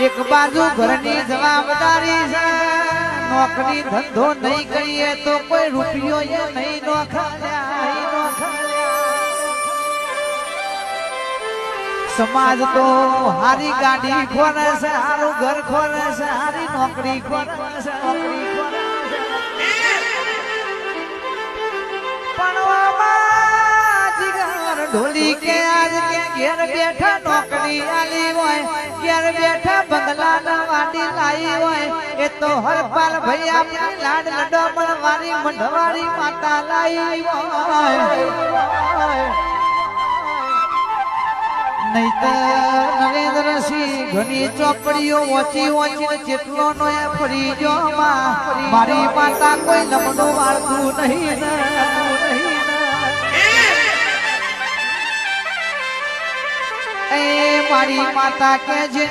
એક બાજુ ઘરની જવાબદારી છે, નોકરી ધંધો નહીં કરીએ તો કોઈ રૂપિયો નહીં સમાજ તો હારી ગાડી ખોરે છે, હારું ઘર ખોરે છે, હારી નોકરી ખોરે છે, ઢોલી કે આજ કે ઘેર બેઠા નોકરી આલી હોય, ઘેર બેઠા બંગલા ના વાડી લાઈ હોય, એ તો હરપાલ ભાઈ આપણી લાડ લડમણ વાળી મંઢવાળી માતા લાઈ હોય. નહીતર નરેન્દ્રસિંહ ઘણી ચોપડીઓ ઓછી ઓછી જેટલો નો એ ફરી જો મારી માતા કોઈ લમણું વાળતું નહીં. મારી માતા કે જે